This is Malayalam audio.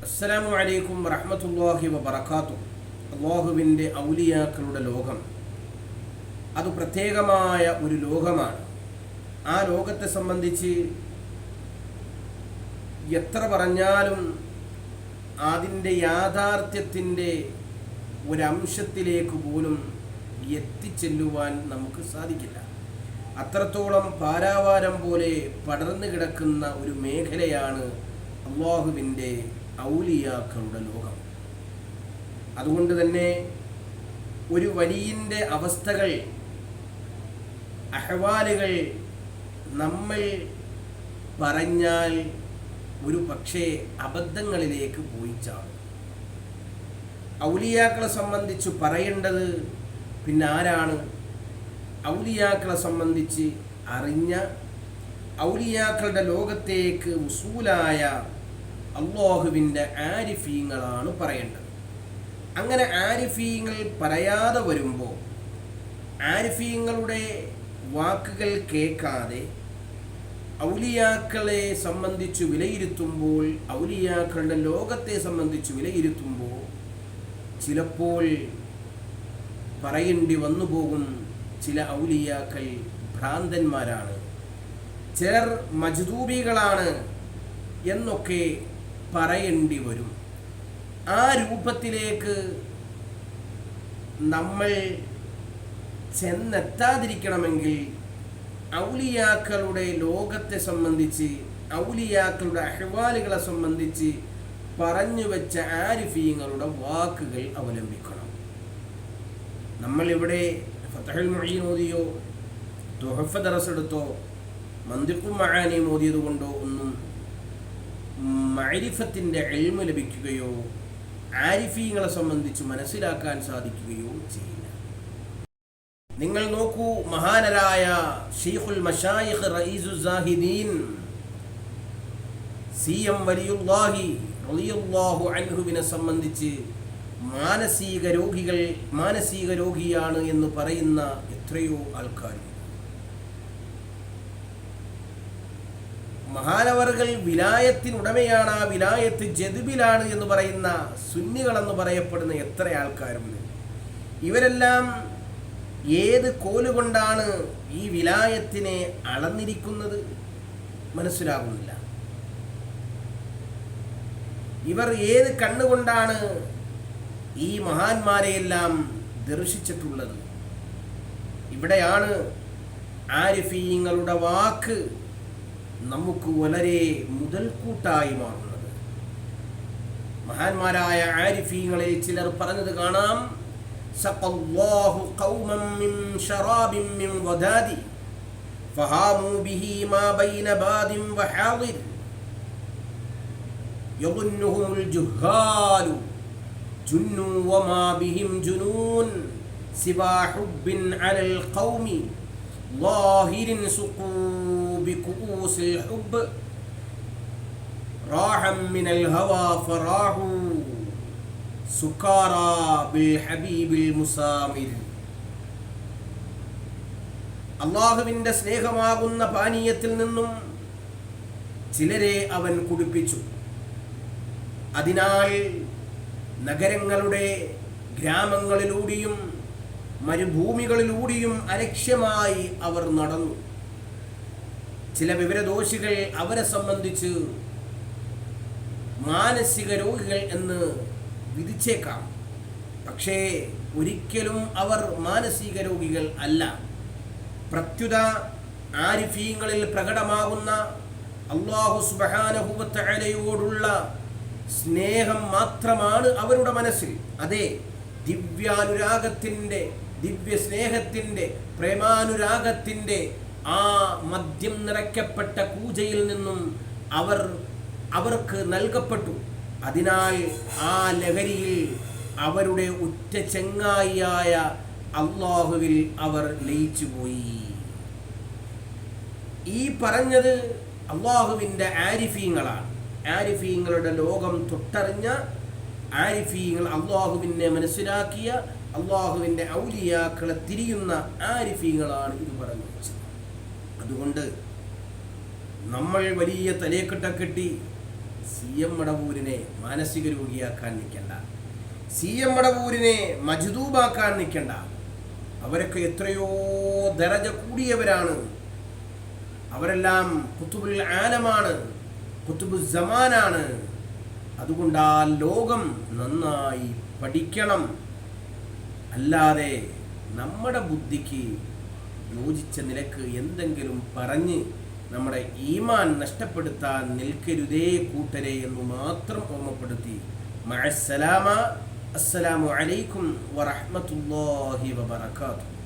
അസ്സലാമു അലൈക്കും വറഹ്മത്തുള്ളാഹി വബറകാതുഹു. അല്ലാഹുവിൻ്റെ ഔലിയാക്കളുടെ ലോകം അത് പ്രത്യേകമായ ഒരു ലോകമാണ്. ആ ലോകത്തെ സംബന്ധിച്ച് എത്ര പറഞ്ഞാലും അതിൻ്റെ യാഥാർത്ഥ്യത്തിൻ്റെ ഒരംശത്തിലേക്ക് പോലും എത്തിച്ചെല്ലുവാൻ നമുക്ക് സാധിക്കില്ല. അത്രത്തോളം പാരാവാരം പോലെ പടർന്നു കിടക്കുന്ന ഒരു മേഖലയാണ് അല്ലാഹുവിൻ്റെ ഔലിയാക്കളുടെ ലോകം. അതുകൊണ്ട് തന്നെ ഒരു വലിയൻ്റെ അവസ്ഥകൾ, അഹ്വാലുകൾ നമ്മൾ പറഞ്ഞാൽ ഒരു പക്ഷേ അബദ്ധങ്ങളിലേക്ക് പോയി ചാടും. ഔലിയാക്കളെ സംബന്ധിച്ച് പറയേണ്ടത് പിന്നെ ആരാണ്? ഔലിയാക്കളെ സംബന്ധിച്ച് അറിഞ്ഞ, ഔലിയാക്കളുടെ ലോകത്തേക്ക് ഉസൂലായ അല്ലാഹുവിൻ്റെ ആരിഫീങ്ങളാണ് പറയേണ്ടത്. അങ്ങനെ ആരിഫീങ്ങൾ പറയാതെ വരുമ്പോൾ, ആരിഫീങ്ങളുടെ വാക്കുകൾ കേൾക്കാതെ ഔലിയാക്കളെ സംബന്ധിച്ച് വിലയിരുത്തുമ്പോൾ, ഔലിയാക്കളുടെ ലോകത്തെ സംബന്ധിച്ച് വിലയിരുത്തുമ്പോൾ ചിലപ്പോൾ പറയേണ്ടി വന്നു പോകും, ചില ഔലിയാക്കൾ ഭ്രാന്തന്മാരാണ്, ചിലർ മജ്ദൂബികളാണ് എന്നൊക്കെ പറയേണ്ടി വരും. ആ രൂപത്തിലേക്ക് നമ്മൾ ചെന്നെത്താതിരിക്കണമെങ്കിൽ ഔലിയാക്കളുടെ ലോകത്തെ സംബന്ധിച്ച്, ഔലിയാക്കളുടെ അഹ്വാലുകളെ സംബന്ധിച്ച് പറഞ്ഞു വെച്ച ആരിഫീങ്ങളുടെ വാക്കുകൾ അവലംബിക്കണം. നമ്മളിവിടെ ഫത്ഹുൽ മുഈൻ ഓതിയോ തുഹഫ ദറസ് എടുത്തോ മന്തിഖും മആനി ഓതിയത് കൊണ്ടോ ഒന്നും മഅരിഫത്തിൻ്റെ ഇൽമ് ലഭിക്കുകയോ ആരിഫീങ്ങളെ സംബന്ധിച്ച് മനസ്സിലാക്കാൻ സാധിക്കുകയോ ചെയ്യില്ല. നിങ്ങൾ നോക്കൂ, മഹാനരായ ശൈഖുൽ മശായിഖ് റഈസുൽ സാഹിദീൻ സിഎം വലിയുല്ലാഹി റളിയല്ലാഹു അൻഹുവിനെ സംബന്ധിച്ച് മാനസിക രോഗിയാണ് എന്ന് പറയുന്ന എത്രയോ ആൾക്കാർ. മഹാനവറുകൾ വിലായത്തിനുടമയാണ്, ആ വിലായത്ത് ജദ്ബിലാണ് എന്ന് പറയുന്ന സുന്നികളെന്ന് പറയപ്പെടുന്ന എത്ര ആൾക്കാരുണ്ട്. ഇവരെല്ലാം ഏത് കോലുകൊണ്ടാണ് ഈ വിലായത്തിനെ അളന്നിരിക്കുന്നത് മനസ്സിലാകുന്നില്ല. ഇവർ ഏത് കണ്ണുകൊണ്ടാണ് ഈ മഹാന്മാരെയെല്ലാം ദർശിച്ചിട്ടുള്ളത്? ഇവിടെയാണ് ആരിഫീങ്ങളുടെ വാക്ക് നമുക്ക് വളരെ മുതൽക്കൂട്ടായി മാറുന്നത്. മഹാന്മാരായ ആരിഫീങ്ങളിൽ ചിലർ പറഞ്ഞത് കാണാം, സഖല്ലാഹു ഖൗമൻ മിൻ ശറാബിൻ മിൻ വദാദി ഫഹാമു ബിഹി മാ ബൈന ബാദിൻ വഹാദിർ യദുന്നുഹുൽ ജുഹാലു ജുന്നു വമാ ബിഹിം ജുനൂൻ സിവാ ഹുബ്ബിൻ അലൽ ഖൗമി ളാഹിരിൻ സുഖൂ ബികുഊസിൽ ഹുബ്ബ് റാഹം മിനൽ ഹവാ ഫറാഹു സുകാറാ ബിൽ ഹബീബിൽ മുസാമിർ. അല്ലാഹുവിൻ്റെ സ്നേഹമാകുന്ന പാനീയത്തിൽ നിന്നും ചിലരെ അവൻ കുടിപ്പിച്ചു. അതിനാൽ നഗരങ്ങളുടെ ഗ്രാമങ്ങളിലൂടെയും മരുഭൂമികളിലൂടെയും അലക്ഷ്യമായി അവർ നടന്നു. ചില വിവരദോഷികൾ അവരെ സംബന്ധിച്ച് മാനസിക രോഗികൾ എന്ന് വിധിച്ചേക്കാം. പക്ഷേ ഒരിക്കലും അവർ മാനസിക രോഗികൾ അല്ല. പ്രത്യുത ആരിഫീങ്ങളിൽ പ്രകടമാകുന്ന അല്ലാഹു സുബ്ഹാനഹു വ തആലയോടുള്ള സ്നേഹം മാത്രമാണ് അവരുടെ മനസ്സിൽ. അതെ, ദിവ്യാനുരാഗത്തിൻ്റെ, ദിവ്യ സ്നേഹത്തിൻ്റെ, പ്രേമാനുരാഗത്തിൻ്റെ ആ മദ്യം നിറയ്ക്കപ്പെട്ട കൂജയിൽ നിന്നും അവർക്ക് നൽകപ്പെട്ടു. അതിനാൽ ആ ലഹരിയിൽ അവരുടെ ഉറ്റ ചങ്ങായിയായ അല്ലാഹുവിൽ അവർ ലയിച്ചുപോയി. ഈ പറഞ്ഞത് അല്ലാഹുവിൻ്റെ ആരിഫീങ്ങളാണ്. ആരിഫീങ്ങളുടെ ലോകം തൊട്ടറിഞ്ഞ ആരിഫീങ്ങൾ, അല്ലാഹുവിനെ മനസ്സിലാക്കിയ, അല്ലാഹുവിൻ്റെ ഔലിയാക്കളെ തിരിയുന്ന ആരിഫീങ്ങളാണ് ഇത് പറഞ്ഞു വെച്ചത്. അതുകൊണ്ട് നമ്മൾ വലിയ തലേക്കെട്ട കെട്ടി CM മടവൂരിനെ മാനസിക രോഗിയാക്കാൻ നിൽക്കണ്ട, CM മടവൂരിനെ മജ്ദൂബാക്കാൻ നിൽക്കണ്ട. അവരൊക്കെ എത്രയോ ദറജ കൂടിയവരാണ്. അവരെല്ലാം ഖുതുബുൽ ആലമാണ്, ഖുതുബുൽ സമാനാണ്. അതുകൊണ്ട് ആ ലോകം നന്നായി പഠിക്കണം. അല്ലാതെ നമ്മുടെ ബുദ്ധിക്ക് യോജിച്ച നിലക്ക് എന്തെങ്കിലും പറഞ്ഞ് നമ്മുടെ ഈമാൻ നഷ്ടപ്പെടുത്താൻ നിൽക്കരുതേ കൂട്ടരെ എന്ന് മാത്രം ഓർമ്മപ്പെടുത്തി മഅസ്സലാമ. അസ്സലാമു അലൈക്കും വറഹ്മത്തുള്ളാഹി വബറകാതുഹു.